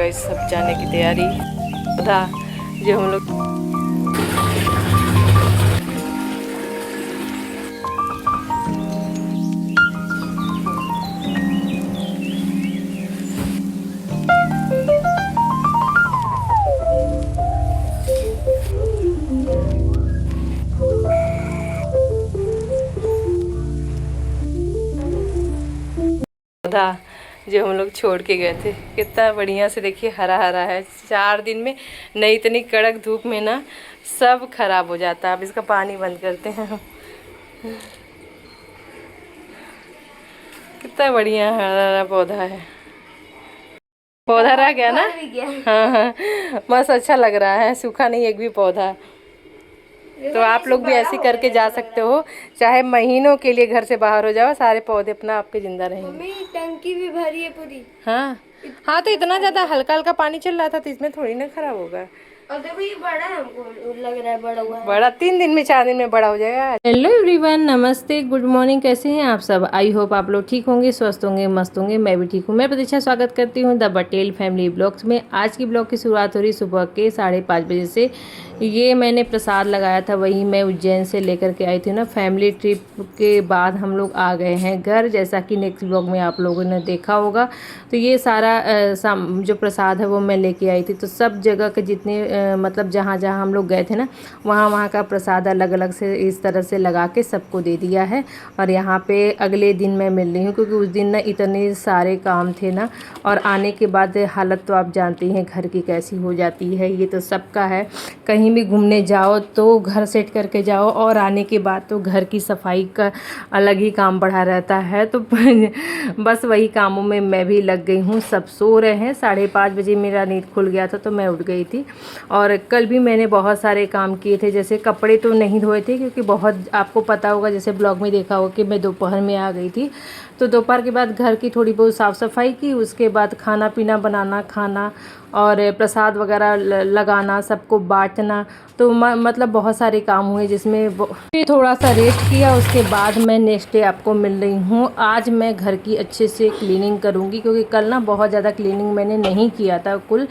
Guys सब जाने की तैयारी था जो हम लोग था जो हम लोग छोड़ के गए थे। कितना बढ़िया से देखिए हरा हरा है। 4 दिन में नहीं, इतनी कड़क धूप में ना सब खराब हो जाता है। अब इसका पानी बंद करते हैं हम। कितना बढ़िया हरा हरा पौधा है। पौधा रह गया ना। हाँ हाँ, बस अच्छा लग रहा है, सूखा नहीं एक भी पौधा। तो आप लोग भी ऐसे करके जा सकते हो, चाहे महीनों के लिए घर से बाहर हो जाओ, सारे पौधे अपना आपके जिंदा रहेंगे। मम्मी टंकी भी भरी है पूरी। हाँ हाँ, तो इतना ज्यादा हल्का हल्का पानी चल रहा था तो इसमें थोड़ी ना खराब होगा। और देखो ये बड़ा है, हमको लग रहा है बड़ा हुआ है। बड़ा 3 दिन में 4 दिन में बड़ा हो जाएगा। हेलो एवरीवन, नमस्ते, गुड मॉर्निंग। कैसे हैं आप सब? आई होप आप लोग ठीक होंगे, स्वस्थ होंगे, मस्त होंगे। मैं भी ठीक हूँ। मैं प्रतीक्षा स्वागत करती हूँ द पटेल फैमिली ब्लॉग्स में। आज की ब्लॉग की शुरुआत हो रही सुबह के 5:30 बजे से। ये मैंने प्रसाद लगाया था, वही मैं उज्जैन से लेकर के आई थी ना। फैमिली ट्रिप के बाद हम लोग आ गए हैं घर, जैसा कि नेक्स्ट ब्लॉग में आप लोगों ने देखा होगा। तो ये सारा जो प्रसाद है वो मैं लेके आई थी। तो सब जगह के जितने मतलब जहाँ जहाँ हम लोग गए थे ना, वहाँ वहाँ का प्रसाद अलग अलग से इस तरह से लगा के सबको दे दिया है। और यहाँ पे अगले दिन मैं मिल रही हूँ, क्योंकि उस दिन ना इतने सारे काम थे ना, और आने के बाद हालत तो आप जानती हैं घर की कैसी हो जाती है। ये तो सबका है, कहीं भी घूमने जाओ तो घर सेट करके जाओ, और आने के बाद तो घर की सफाई का अलग ही काम बढ़ा रहता है। तो बस वही कामों में मैं भी लग गई हूँ। सब सो रहे हैं। 5:30 बजे मेरा नींद खुल गया था तो मैं उठ गई थी। और कल भी मैंने बहुत सारे काम किए थे, जैसे कपड़े तो नहीं धोए थे, क्योंकि बहुत आपको पता होगा, जैसे ब्लॉग में देखा होगा कि मैं दोपहर में आ गई थी। तो दोपहर के बाद घर की थोड़ी बहुत साफ़ सफाई की, उसके बाद खाना पीना बनाना, खाना और प्रसाद वगैरह लगाना, सबको बांटना। तो मतलब बहुत सारे काम हुए, जिसमें फिर थोड़ा सा रेस्ट किया। उसके बाद मैं नेक्स्ट डे आपको मिल रही हूँ। आज मैं घर की अच्छे से क्लीनिंग करूँगी, क्योंकि कल ना बहुत ज़्यादा क्लीनिंग मैंने नहीं किया था कुल,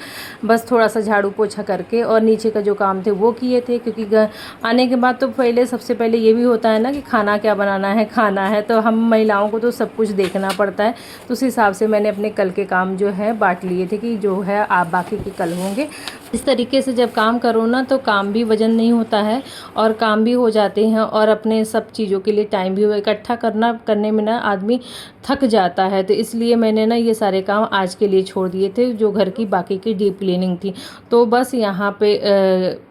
बस थोड़ा सा झाड़ू पोछा करके और नीचे का जो काम थे वो किए थे। क्योंकि आने के बाद तो पहले सबसे पहले ये भी होता है ना कि खाना क्या बनाना है, खाना है, तो हम महिलाओं को तो सब कुछ देखना पड़ता है। तो उस हिसाब से मैंने अपने कल के काम जो है बांट लिए थे, कि जो है आप बाकी के कल होंगे। इस तरीके से जब काम करो ना तो काम भी वजन नहीं होता है, और काम भी हो जाते हैं, और अपने सब चीज़ों के लिए टाइम भी इकट्ठा करने में ना आदमी थक जाता है। तो इसलिए मैंने ना ये सारे काम आज के लिए छोड़ दिए थे, जो घर की बाकी की डीप क्लीनिंग थी। तो बस यहाँ पे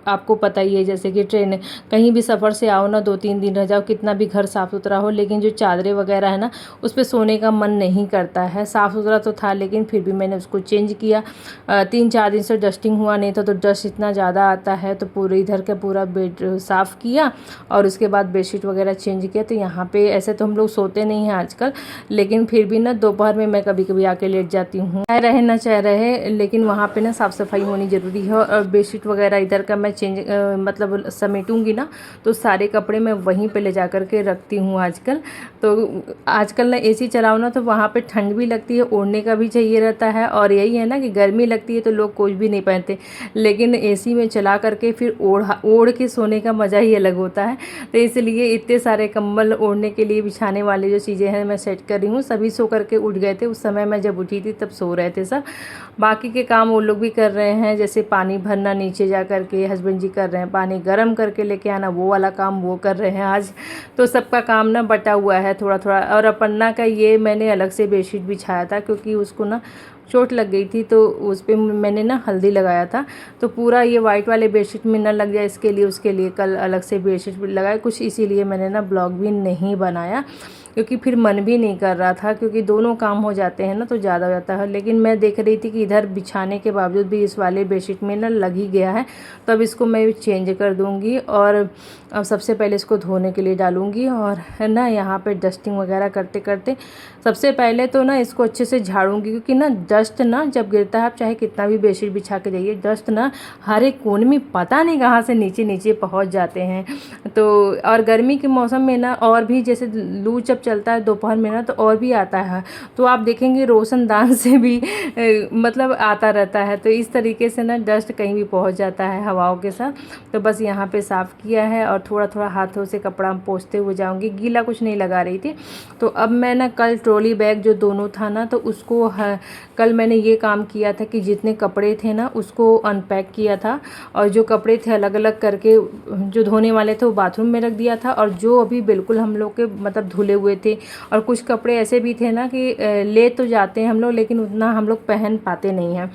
आपको पता ही है, जैसे कि ट्रेन कहीं भी सफ़र से आओ ना, 2-3 दिन रह जाओ, कितना भी घर साफ़ सुथरा हो, लेकिन जो चादरें वगैरह है ना, उस पर सोने का मन नहीं करता है। साफ़ सुथरा तो था, लेकिन फिर भी मैंने उसको चेंज किया। 3-4 दिन से डस्टिंग हुआ नहीं था, तो डस्ट इतना ज़्यादा आता है। तो पूरे इधर का पूरा बेड साफ़ किया, और उसके बाद बेडशीट वगैरह चेंज किया। तो यहाँ पे ऐसे तो हम लोग सोते नहीं हैं आजकल, लेकिन फिर भी ना दोपहर में मैं कभी कभी आके लेट जाती हूँ। चाहे रहे ना चाहे रहे, लेकिन वहाँ पे ना साफ़ सफाई होनी ज़रूरी है। और बेडशीट वगैरह इधर का मैं चेंज मतलब समेटूँगी ना, तो सारे कपड़े मैं वहीं पे ले जा कर के रखती हूँ आजकल। तो आजकल ना एसी चलाओ ना, तो वहाँ पे ठंड भी लगती है, ओढ़ने का भी चाहिए रहता है। और यही है ना कि गर्मी लगती है तो लोग कुछ भी नहीं पहनते, लेकिन एसी में चला करके फिर ओढ़ के सोने का मज़ा ही अलग होता है। तो इसलिए इतने सारे कंबल ओढ़ने के लिए, बिछाने वाली जो चीज़ें हैं मैं सेट कर रही हूँ। सभी सो करके उठ गए थे, उस समय मैं जब उठी थी तब सो रहे थे सब। बाकी के काम वो लोग भी कर रहे हैं, जैसे पानी भरना नीचे जा कर के, हस्बैंड जी कर रहे हैं, पानी गर्म करके लेके आना, वो वाला काम वो कर रहे हैं आज। तो सबका काम ना बटा हुआ है थोड़ा थोड़ा। और अपन्ना का ये मैंने अलग से बेडशीट बिछाया था, क्योंकि उसको ना चोट लग गई थी, तो उस पर मैंने ना हल्दी लगाया था। तो पूरा ये वाइट वाले बेडशीट में ना लग जाए, इसके लिए उसके लिए कल अलग से बेडशीट लगाया कुछ, इसीलिए मैंने ना ब्लॉग भी नहीं बनाया, क्योंकि फिर मन भी नहीं कर रहा था, क्योंकि दोनों काम हो जाते हैं ना तो ज़्यादा हो जाता है। लेकिन मैं देख रही थी कि इधर बिछाने के बावजूद भी इस वाले बेडशीट में ना लग ही गया है, तो अब इसको मैं चेंज कर दूँगी। और अब सबसे पहले इसको धोने के लिए डालूँगी, और है ना यहाँ पे डस्टिंग वगैरह करते करते सबसे पहले तो ना इसको अच्छे से झाड़ूंगी, क्योंकि ना डस्ट ना जब गिरता है, आप चाहे कितना भी बेडशीट बिछा के जाइए, डस्ट ना हर एक कोने में पता नहीं कहाँ से नीचे नीचे पहुँच जाते हैं। तो और गर्मी के मौसम में ना और भी, जैसे लू जब चलता है दोपहर में ना, तो और भी आता है। तो आप देखेंगे रोशनदान से भी मतलब आता रहता है। तो इस तरीके से ना डस्ट कहीं भी पहुंच जाता है हवाओं के साथ। तो बस यहाँ पे साफ़ किया है और थोड़ा थोड़ा हाथों से कपड़ा पोंछते हुए जाऊंगी, गीला कुछ नहीं लगा रही थी। तो अब मैं ना कल ट्रॉली बैग जो दोनों था ना, तो उसको कल मैंने ये काम किया था कि जितने कपड़े थे ना उसको अनपैक किया था, और जो कपड़े थे अलग अलग करके जो धोने वाले थे वो बाथरूम में रख दिया था, और जो अभी बिल्कुल हम लोग के मतलब धुले हुए थे। और कुछ कपड़े ऐसे भी थे ना कि ले तो जाते हैं हम लोग, लेकिन उतना हम लोग पहन पाते नहीं हैं,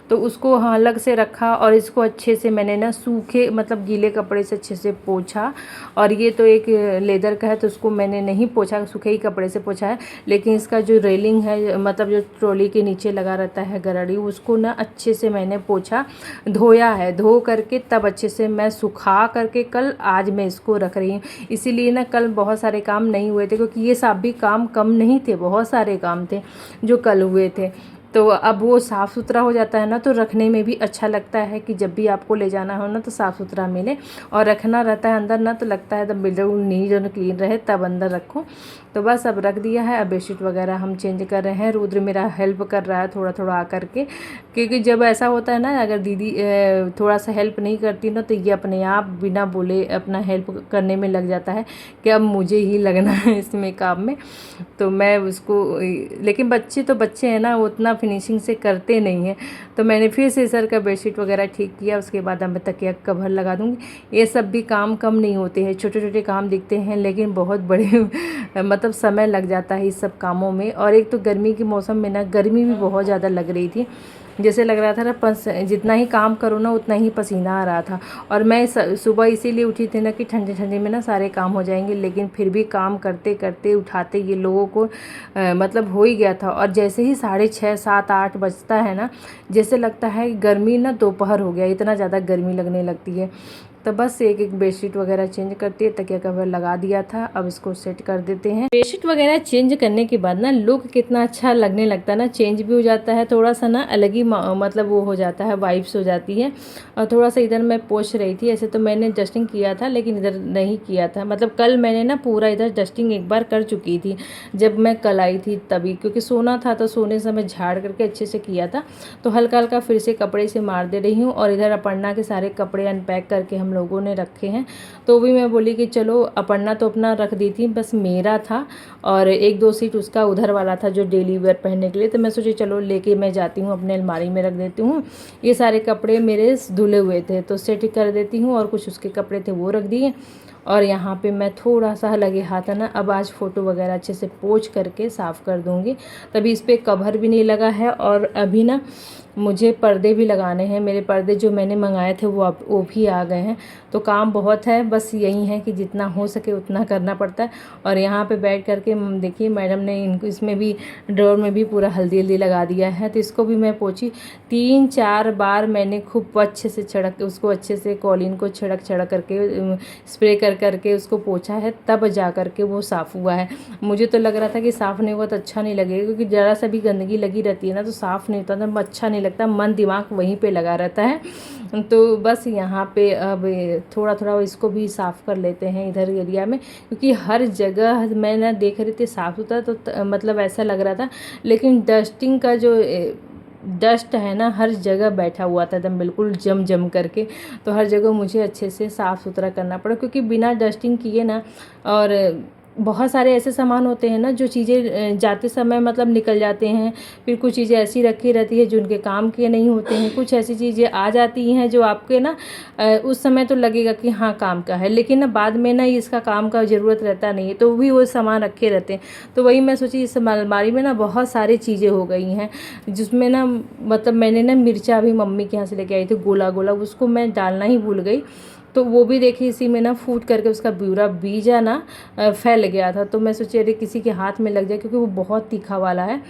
तो उसको अलग से रखा। और इसको अच्छे से मैंने ना सूखे मतलब गीले कपड़े से अच्छे से पोंछा। और ये तो एक लेदर का है, तो उसको मैंने नहीं पोंछा, सूखे ही कपड़े से पोंछा है। लेकिन इसका जो रेलिंग है, मतलब जो ट्रॉली के नीचे लगा रहता है गराड़ी, उसको ना अच्छे से मैंने पोंछा, धोया है। धो करके तब अच्छे से मैं सुखा करके कल आज मैं इसको रख रही हूँ। इसीलिए ना कल बहुत सारे काम नहीं हुए थे, क्योंकि ये सब भी काम कम नहीं थे, बहुत सारे काम थे जो कल हुए थे। तो अब वो साफ़ सुथरा हो जाता है ना, तो रखने में भी अच्छा लगता है कि जब भी आपको ले जाना हो ना तो साफ़ सुथरा मिले। और रखना रहता है अंदर ना, तो लगता है तब बिल्कुल नीट और क्लीन रहे तब अंदर रखो। तो बस अब रख दिया है। अब बेडशीट वगैरह हम चेंज कर रहे हैं। रुद्र मेरा हेल्प कर रहा है थोड़ा थोड़ा आकर के, क्योंकि जब ऐसा होता है ना, अगर दीदी थोड़ा सा हेल्प नहीं करती ना, तो ये अपने आप बिना बोले अपना हेल्प करने में लग जाता है कि अब मुझे ही लगना है इसमें काम में। तो मैं उसको, लेकिन बच्चे तो बच्चे हैं ना, वो उतना फिनिशिंग से करते नहीं हैं। तो मैंने फिर से सर का बेडशीट वगैरह ठीक किया। उसके बाद अब मैं तकिया कवर लगा दूँगी। ये सब भी काम कम नहीं होते हैं, छोटे छोटे काम दिखते हैं लेकिन बहुत बड़े मतलब समय लग जाता है इस सब कामों में। और एक तो गर्मी के मौसम में ना गर्मी भी बहुत ज़्यादा लग रही थी, जैसे लग रहा था ना जितना ही काम करो ना उतना ही पसीना आ रहा था। और मैं सुबह इसीलिए उठी थी ना कि ठंडे ठंडे में ना सारे काम हो जाएंगे, लेकिन फिर भी काम करते करते उठाते ये लोगों को मतलब हो ही गया था। और जैसे ही 6:30 7 8 बजता है ना, जैसे लगता है गर्मी ना दोपहर हो गया, इतना ज़्यादा गर्मी लगने लगती है। तो बस एक एक बेडशीट वगैरह चेंज करती है, तकिया कवर लगा दिया था, अब इसको सेट कर देते हैं। बेडशीट वगैरह चेंज करने के बाद ना लुक कितना अच्छा लगने लगता है ना, चेंज भी हो जाता है थोड़ा सा ना, अलग ही मतलब वो हो जाता है, वाइब्स हो जाती है। और थोड़ा सा इधर मैं पोंछ रही थी, ऐसे तो मैंने डस्टिंग किया था लेकिन इधर नहीं किया था। मतलब कल मैंने ना पूरा इधर डस्टिंग एक बार कर चुकी थी जब मैं कल आई थी तभी, क्योंकि सोना था तो सोने समय झाड़ करके अच्छे से किया था। तो हल्का हल्का फिर से कपड़े से मार दे रही हूँ। और इधर अपर्णा के सारे कपड़े अनपैक करके हम लोगों ने रखे हैं। तो भी मैं बोली कि चलो, अपर्णा तो अपना रख दी थी, बस मेरा था और एक दो सीट उसका उधर वाला था जो डेली वेयर पहनने के लिए। तो मैं सोची चलो लेके मैं जाती हूँ, अपने अलमारी में रख देती हूँ। ये सारे कपड़े मेरे धुले हुए थे तो सेट कर देती हूँ, और कुछ उसके कपड़े थे वो रख दिए। और यहाँ पे मैं थोड़ा सा लगे हाथ है ना, अब आज फ़ोटो वगैरह अच्छे से पोंछ करके साफ़ कर दूँगी। तभी इस पर कवर भी नहीं लगा है। और अभी ना मुझे पर्दे भी लगाने हैं, मेरे पर्दे जो मैंने मंगाए थे वो भी आ गए हैं। तो काम बहुत है, बस यही है कि जितना हो सके उतना करना पड़ता है। और यहाँ पे बैठ करके देखिए मैडम ने इनको इसमें भी ड्रॉर में भी पूरा हल्दी हल्दी लगा दिया है, तो इसको भी मैं पोंछी 3-4 बार मैंने खूब अच्छे से छिड़क उसको, अच्छे से कॉलिन को छिड़क करके स्प्रे कर करके उसको पोंछा है, तब जा करके वो साफ़ हुआ है। मुझे तो लग रहा था कि साफ़ नहीं हुआ तो अच्छा नहीं लगेगा, क्योंकि ज़रा सा भी गंदगी लगी रहती है ना तो साफ़ नहीं होता, तो अच्छा नहीं लगता, मन दिमाग वहीं पे लगा रहता है। तो बस यहाँ पे अब थोड़ा थोड़ा इसको भी साफ़ कर लेते हैं इधर एरिया में, क्योंकि हर जगह मैं ना देख रही थी साफ़ सुथरा, तो मतलब ऐसा लग रहा था। लेकिन डस्टिंग का जो डस्ट है ना हर जगह बैठा हुआ था एकदम बिल्कुल जम करके, तो हर जगह मुझे अच्छे से साफ़ सुथरा करना पड़ा, क्योंकि बिना डस्टिंग किए ना, और बहुत सारे ऐसे सामान होते हैं ना जो चीज़ें जाते समय मतलब निकल जाते हैं, फिर कुछ चीज़ें ऐसी रखी रहती है जो उनके काम के नहीं होते हैं, कुछ ऐसी चीज़ें आ जाती हैं जो आपके ना उस समय तो लगेगा कि हाँ काम का है, लेकिन ना बाद में ना इसका काम का ज़रूरत रहता नहीं है, तो भी वो सामान रखे रहते हैं। तो वही मैं सोची इस अलमारी में ना बहुत सारी चीज़ें हो गई हैं, जिसमें ना मतलब मैंने ना मिर्चा भी मम्मी के यहाँ से लेके आई थी गोला गोला, उसको मैं डालना ही भूल गई। तो वो भी देखिए इसी में ना फूट करके उसका पूरा बीजा ना फैल गया था। तो मैं सोची अरे किसी के हाथ में लग जाए, क्योंकि वो बहुत तीखा वाला है।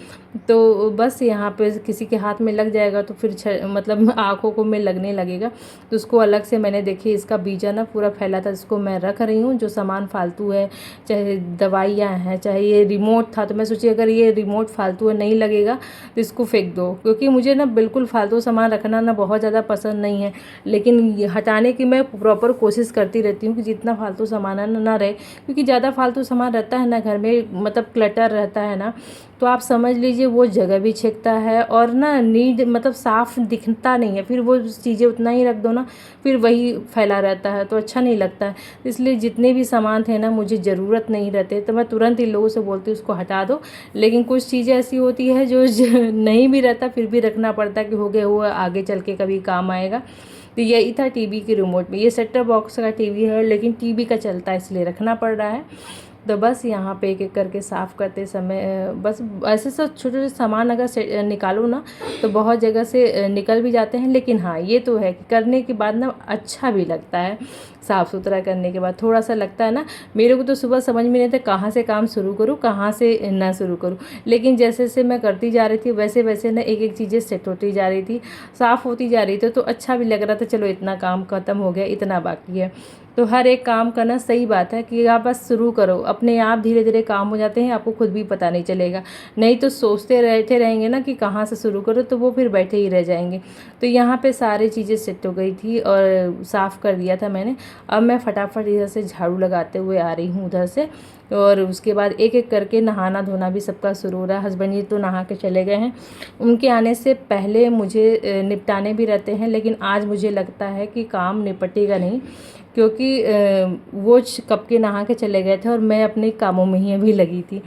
तो बस यहाँ पे किसी के हाथ में लग जाएगा तो फिर मतलब आँखों को में लगने लगेगा। तो उसको अलग से मैंने देखिए इसका बीजा ना पूरा फैला था, जिसको मैं रख रही हूँ। जो सामान फालतू है, चाहे दवाइयाँ हैं, चाहे ये रिमोट था, तो मैं सोची अगर ये रिमोट फालतू है, नहीं लगेगा तो इसको फेंक दो। क्योंकि मुझे ना बिल्कुल फालतू सामान रखना ना बहुत ज़्यादा पसंद नहीं है, लेकिन ये हटाने की मैं प्रॉपर कोशिश करती रहती हूँ कि जितना फालतू सामान है ना रहे। क्योंकि ज़्यादा फालतू सामान रहता है ना घर में, मतलब क्लटर रहता है ना, तो आप समझ लीजिए वो जगह भी छेकता है और ना नीड मतलब साफ़ दिखता नहीं है। फिर वो चीज़ें उतना ही रख दो ना, फिर वही फैला रहता है, तो अच्छा नहीं लगता है। इसलिए जितने भी सामान थे ना मुझे ज़रूरत नहीं रहते तो मैं तुरंत इन लोगों से बोलती हूँ उसको हटा दो। लेकिन कुछ चीज़ें ऐसी होती है जो नहीं भी रहता, फिर भी रखना पड़ता है कि हो गया हुआ आगे चल के कभी काम आएगा। तो यही था टीवी के रिमोट में। ये सेट टॉप बॉक्स का टीवी है, लेकिन टीवी का चलता है इसलिए रखना पड़ रहा है। तो बस यहाँ पे एक एक करके साफ़ करते समय बस ऐसे सब छोटे छोटे सामान अगर निकालो ना तो बहुत जगह से निकल भी जाते हैं। लेकिन हाँ ये तो है कि करने के बाद ना अच्छा भी लगता है। साफ़ सुथरा करने के बाद थोड़ा सा लगता है ना, मेरे को तो सुबह समझ में नहीं था कहाँ से काम शुरू करूँ कहाँ से ना शुरू करूँ। लेकिन जैसे जैसे मैं करती जा रही थी वैसे वैसे ना एक एक चीज़ें सेट होती जा रही थी, साफ़ होती जा रही थी, तो अच्छा भी लग रहा था। चलो इतना काम ख़त्म हो गया, इतना बाकी है। तो हर एक काम करना सही बात है कि आप बस शुरू करो, अपने आप धीरे धीरे काम हो जाते हैं, आपको खुद भी पता नहीं चलेगा। नहीं तो सोचते रहते रहेंगे ना कि कहाँ से शुरू करो, तो वो फिर बैठे ही रह जाएंगे। तो यहाँ पे सारी चीज़ें सेट हो गई थी और साफ़ कर दिया था मैंने। अब मैं फटाफट इधर से झाड़ू लगाते हुए आ रही हूँ उधर से, और उसके बाद एक एक करके नहाना धोना भी सबका शुरू हो रहा है। हस्बैंड जी तो नहा के चले गए हैं, उनके आने से पहले मुझे निपटाने भी रहते हैं। लेकिन आज मुझे लगता है कि काम निपटेगा नहीं, क्योंकि वो कब के नहा के चले गए थे और मैं अपने कामों में ही अभी लगी थी।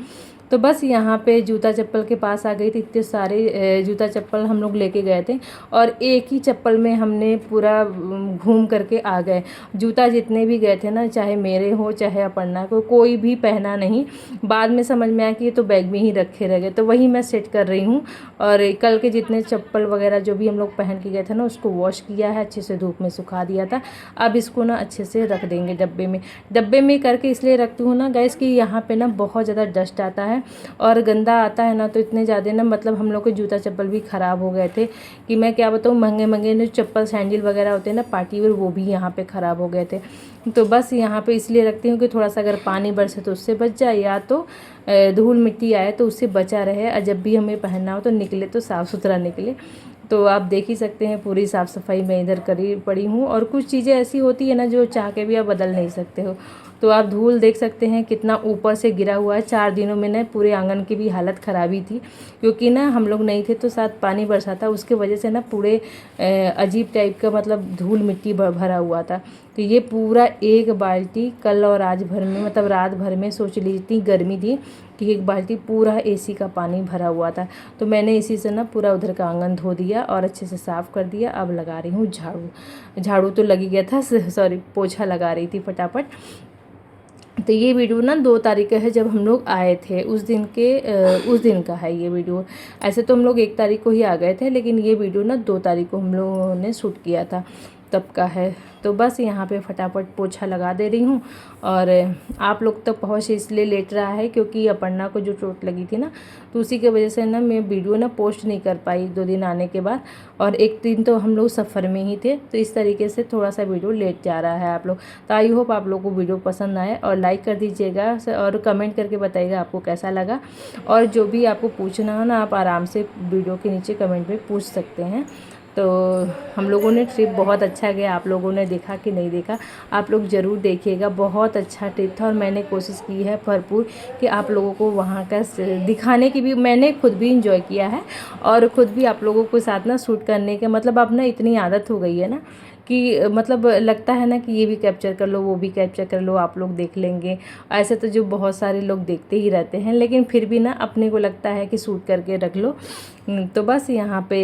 तो बस यहाँ पे जूता चप्पल के पास आ गई थी। इतने सारे जूता चप्पल हम लोग लेके गए थे और एक ही चप्पल में हमने पूरा घूम करके आ गए। जूता जितने भी गए थे ना, चाहे मेरे हो चाहे अपर्णा को, कोई भी पहना नहीं। बाद में समझ में आया कि ये तो बैग में ही रखे रह गए, तो वही मैं सेट कर रही हूँ। और कल के जितने चप्पल वगैरह जो भी हम लोग पहन के गए थे ना, उसको वॉश किया है, अच्छे से धूप में सुखा दिया था। अब इसको ना अच्छे से रख देंगे डब्बे में। डब्बे में करके इसलिए रखती हूँ ना गैस कि यहाँ पे ना बहुत ज़्यादा डस्ट आता है और गंदा आता है ना, तो इतने ज़्यादा ना मतलब हम लोग के जूता चप्पल भी ख़राब हो गए थे कि मैं क्या बताऊँ। महंगे महंगे जो चप्पल सैंडल वगैरह होते हैं ना पार्टी वेयर, वो भी यहाँ पे ख़राब हो गए थे। तो बस यहाँ पे इसलिए रखती हूँ कि थोड़ा सा अगर पानी बरसे तो उससे बच जाए, या तो धूल मिट्टी आए तो उससे बचा रहे, और जब भी हमें पहनना हो तो निकले तो साफ़ सुथरा निकले। तो आप देख ही सकते हैं पूरी साफ़ सफाई मैं इधर करी पड़ी हूँ। और कुछ चीज़ें ऐसी होती है ना जो चाह के भी आप बदल नहीं सकते हो। तो आप धूल देख सकते हैं कितना ऊपर से गिरा हुआ है। 4 दिनों में ना पूरे आंगन की भी हालत ख़राबी थी, क्योंकि ना हम लोग नहीं थे तो साथ पानी बरसा था, उसके वजह से ना पूरे अजीब टाइप का मतलब धूल मिट्टी भरा हुआ था। तो ये पूरा एक बाल्टी कल और आज भर में, मतलब रात भर में, सोच लीजिए इतनी गर्मी थी कि एक बाल्टी पूरा एसी का पानी भरा हुआ था। तो मैंने इसी से ना पूरा उधर का आंगन धो दिया और अच्छे से साफ़ कर दिया। अब लगा रही हूँ झाड़ू। झाड़ू तो लगी गया था, सॉरी पोछा लगा रही थी फटाफट। तो ये वीडियो ना 2 तारीख का है, जब हम लोग आए थे उस दिन का है ये वीडियो। ऐसे तो हम लोग 1 तारीख को ही आ गए थे, लेकिन ये वीडियो ना 2 तारीख को हम लोगों ने शूट किया था, तब का है। तो बस यहाँ पे फटाफट पोछा लगा दे रही हूँ। और आप लोग तक पहुँच इसलिए लेट रहा है क्योंकि अपर्णा को जो चोट लगी थी ना, तो उसी की वजह से ना मैं वीडियो ना पोस्ट नहीं कर पाई 2 दिन आने के बाद। और एक दिन तो हम लोग सफ़र में ही थे, तो इस तरीके से थोड़ा सा वीडियो लेट जा रहा है आप लोग। तो आई होप आप लोग को वीडियो पसंद आए, और लाइक कर दीजिएगा और कमेंट करके बताइएगा आपको कैसा लगा। और जो भी आपको पूछना हो ना, आप आराम से वीडियो के नीचे कमेंट में पूछ सकते हैं। तो हम लोगों ने ट्रिप बहुत अच्छा गया। आप लोगों ने देखा कि नहीं देखा, आप लोग ज़रूर देखिएगा। बहुत अच्छा ट्रिप था और मैंने कोशिश की है भरपूर कि आप लोगों को वहाँ का दिखाने की भी। मैंने खुद भी इंजॉय किया है और ख़ुद भी आप लोगों के साथ ना शूट करने के, मतलब अब ना इतनी आदत हो गई है ना कि मतलब लगता है ना कि ये भी कैप्चर कर लो, वो भी कैप्चर कर लो, आप लोग देख लेंगे। ऐसे तो जो बहुत सारे लोग देखते ही रहते हैं, लेकिन फिर भी ना अपने को लगता है कि शूट करके रख लो। तो बस यहाँ पे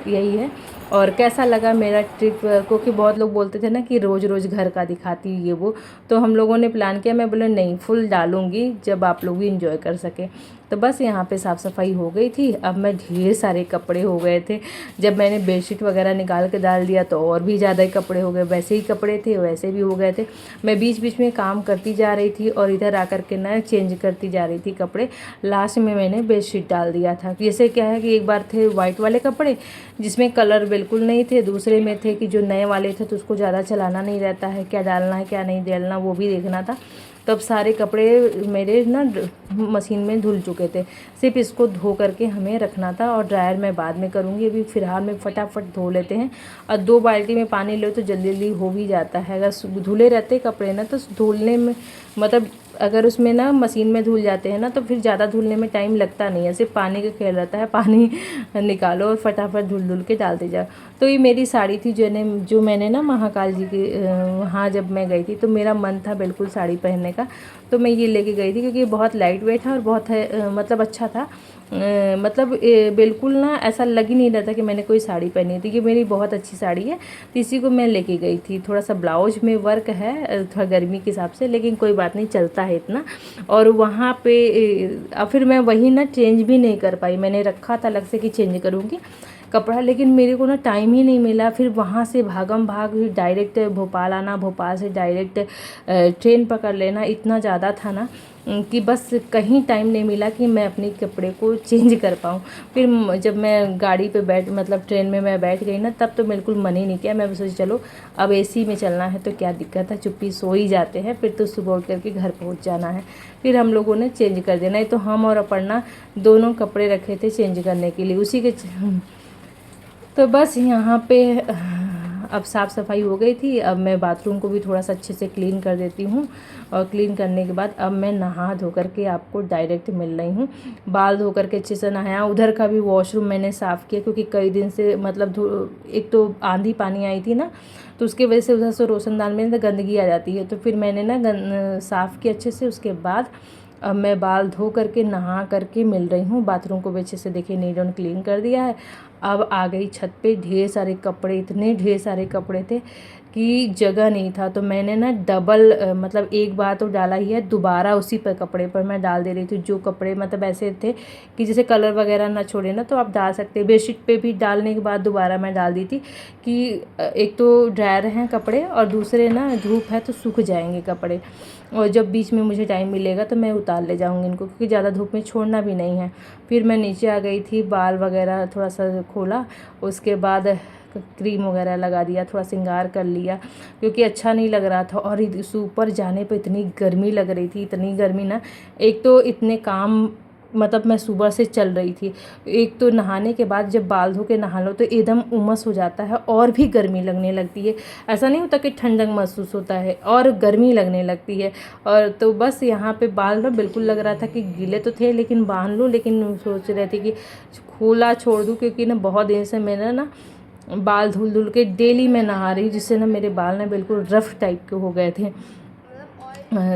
यही है। और कैसा लगा मेरा ट्रिप, क्योंकि बहुत लोग बोलते थे ना कि रोज़ रोज़ घर का दिखाती ये वो, तो हम लोगों ने प्लान किया, मैं बोला नहीं फुल डालूँगी जब आप लोग भी इंजॉय कर सके। तो बस यहाँ पे साफ़ सफाई हो गई थी। अब मैं ढेर सारे कपड़े हो गए थे, जब मैंने बेडशीट वगैरह निकाल के डाल दिया तो और भी ज़्यादा ही कपड़े हो गए, वैसे ही कपड़े थे वैसे भी हो गए थे। मैं बीच बीच में काम करती जा रही थी और इधर आकर के ना चेंज करती जा रही थी कपड़े। लास्ट में मैंने बेडशीट डाल दिया था। जैसे क्या है कि एक बार थे वाइट वाले कपड़े जिसमें कलर बिल्कुल नहीं थे, दूसरे में थे कि जो नए वाले थे तो उसको ज़्यादा चलाना नहीं रहता है, क्या डालना है क्या नहीं डालना वो भी देखना था। तब सारे कपड़े मेरे ना मशीन में धुल चुके थे, सिर्फ इसको धो करके हमें रखना था और ड्रायर मैं बाद में करूँगी। अभी फ़िलहाल में फटाफट धो लेते हैं। और 2 बाल्टी में पानी लो तो जल्दी जल्दी हो भी जाता है। अगर धुले रहते कपड़े ना तो धुलने में मतलब अगर उसमें ना मशीन में धुल जाते हैं ना तो फिर ज़्यादा धुलने में टाइम लगता नहीं है, सिर्फ पानी का खेल रहता है, पानी निकालो और फटाफट धुल के डालते जाओ। तो ये मेरी साड़ी थी जो मैंने ना महाकाल जी के वहाँ जब मैं गई थी तो मेरा मन था बिल्कुल साड़ी पहनने का, तो मैं ये लेके गई थी क्योंकि ये बहुत लाइट वेट था और बहुत मतलब अच्छा था। मतलब बिल्कुल ना ऐसा लग ही नहीं रहा था कि मैंने कोई साड़ी पहनी थी। ये मेरी बहुत अच्छी साड़ी है तो इसी को मैं लेके गई थी। थोड़ा सा ब्लाउज में वर्क है थोड़ा गर्मी के हिसाब से, लेकिन कोई बात नहीं, चलता है इतना। और वहाँ पे फिर मैं वही ना चेंज भी नहीं कर पाई, मैंने रखा था अलग से कि चेंज करूँगी कपड़ा, लेकिन मेरे को ना टाइम ही नहीं मिला। फिर वहाँ से भागम भाग डायरेक्ट भोपाल आना, भोपाल से डायरेक्ट ट्रेन पकड़ लेना, इतना ज़्यादा था ना कि बस कहीं टाइम नहीं मिला कि मैं अपने कपड़े को चेंज कर पाऊँ। फिर जब मैं गाड़ी पे मतलब ट्रेन में मैं बैठ गई ना तब तो बिल्कुल मन ही नहीं किया। मैं सोची चलो अब एसी में चलना है तो क्या दिक्कत है, चुप्पी सो ही जाते हैं, फिर तो सुबह उठ करके घर पहुँच जाना है। फिर हम लोगों ने चेंज कर दिया, नहीं तो हम और अपर्णा दोनों कपड़े रखे थे चेंज करने के लिए उसी के। तो बस यहाँ पे अब साफ़ सफाई हो गई थी। अब मैं बाथरूम को भी थोड़ा सा अच्छे से क्लीन कर देती हूँ और क्लीन करने के बाद अब मैं नहा धो करके आपको डायरेक्ट मिल रही हूँ। बाल धो करके अच्छे से नहाया, उधर का भी वॉशरूम मैंने साफ़ किया क्योंकि कई दिन से मतलब एक तो आंधी पानी आई थी ना तो उसकी वजह से उधर से रोशनदान में गंदगी आ जाती है, तो फिर मैंने ना साफ़ किया अच्छे से। उसके बाद अब मैं बाल धो करके नहा करके मिल रही हूँ। बाथरूम को भी अच्छे से देखिए नीट एंड क्लीन कर दिया है। अब आ गई छत पे, ढेर सारे कपड़े, इतने ढेर सारे कपड़े थे कि जगह नहीं था, तो मैंने ना डबल मतलब एक बार तो डाला ही है, दोबारा उसी पर कपड़े पर मैं डाल दे रही थी। जो कपड़े मतलब ऐसे थे कि जैसे कलर वगैरह ना छोड़े ना तो आप डाल सकते हैं। बेडशीट पे भी डालने के बाद दोबारा मैं डाल दी थी कि एक तो ड्रायर हैं कपड़े और दूसरे ना धूप है तो सूख जाएंगे कपड़े, और जब बीच में मुझे टाइम मिलेगा तो मैं उतार ले जाऊंगी इनको क्योंकि ज़्यादा धूप में छोड़ना भी नहीं है। फिर मैं नीचे आ गई थी, बाल वगैरह थोड़ा सा खोला, उसके बाद क्रीम वगैरह लगा दिया, थोड़ा श्रृंगार कर लिया क्योंकि अच्छा नहीं लग रहा था। और इस ऊपर जाने पे इतनी गर्मी लग रही थी, इतनी गर्मी ना, एक तो इतने काम मतलब मैं सुबह से चल रही थी, एक तो नहाने के बाद जब बाल धो के नहा लो तो एकदम उमस हो जाता है और भी गर्मी लगने लगती है। ऐसा नहीं होता कि ठंडक महसूस होता है और गर्मी लगने लगती है। और तो बस यहाँ पे बाल ना बिल्कुल लग रहा था कि गीले तो थे लेकिन बांध लूँ, लेकिन सोच रहे थे कि खुला छोड़ दूँ क्योंकि ना बहुत दिन से मेरा ना बाल धुल के डेली मैं नहा रही, जिससे ना मेरे बाल ना बिल्कुल रफ़ टाइप के हो गए थे।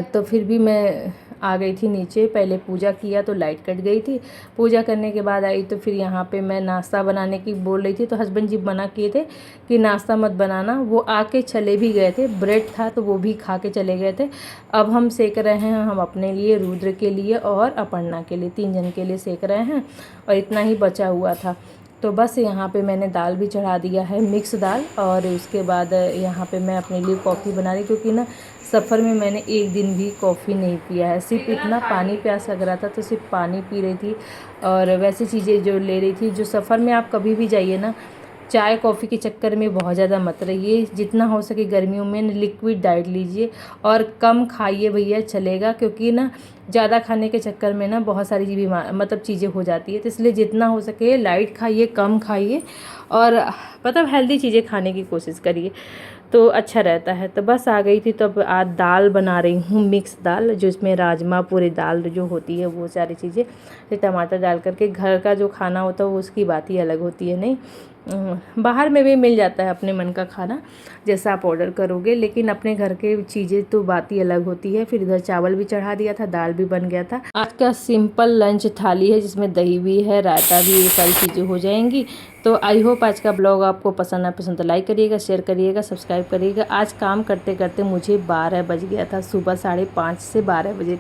तो फिर भी मैं आ गई थी नीचे, पहले पूजा किया तो लाइट कट गई थी। पूजा करने के बाद आई तो फिर यहाँ पे मैं नाश्ता बनाने की बोल रही थी तो हस्बैंड जी मना किए थे कि नाश्ता मत बनाना। वो आके चले भी गए थे, ब्रेड था तो वो भी खा के चले गए थे। अब हम सेक रहे हैं, हम अपने लिए, रुद्र के लिए और अपर्णा के लिए, 3 जन के लिए सेक रहे हैं और इतना ही बचा हुआ था। तो बस यहाँ पे मैंने दाल भी चढ़ा दिया है, मिक्स दाल। और उसके बाद यहाँ पे मैं अपने लिए कॉफ़ी बना रही क्योंकि ना सफ़र में मैंने एक दिन भी कॉफ़ी नहीं पिया है, सिर्फ इतना पानी प्यास लग रहा था तो सिर्फ पानी पी रही थी। और वैसी चीज़ें जो ले रही थी, जो सफ़र में आप कभी भी जाइए ना, चाय कॉफ़ी के चक्कर में बहुत ज़्यादा मत रहिए, जितना हो सके गर्मियों में लिक्विड डाइट लीजिए और कम खाइए भैया चलेगा, क्योंकि ना ज़्यादा खाने के चक्कर में ना बहुत सारी बीमार मतलब चीज़ें हो जाती है। तो इसलिए जितना हो सके लाइट खाइए, कम खाइए और मतलब हेल्दी चीज़ें खाने की कोशिश करिए तो अच्छा रहता है। तो बस आ गई थी, तो अब आज दाल बना रही हूँ, मिक्स दाल, जो इसमें राजमा पूरी दाल जो होती है वो सारी चीज़ें, फिर टमाटर डाल करके। घर का जो खाना होता है वो उसकी बात ही अलग होती है नहीं। बाहर में भी मिल जाता है अपने मन का खाना जैसा आप ऑर्डर करोगे, लेकिन अपने घर के चीज़ें तो बात ही अलग होती है। फिर इधर चावल भी चढ़ा दिया था, दाल भी बन गया था। आज का सिंपल लंच थाली है जिसमें दही भी है, रायता भी, ये सारी चीज़ें हो जाएंगी। तो आई होप आज का ब्लॉग आपको पसंद है। पसंद तो लाइक करिएगा, शेयर करिएगा, सब्सक्राइब करिएगा। आज काम करते करते मुझे 12 बज गया था, सुबह 5:30 से 12 बजे।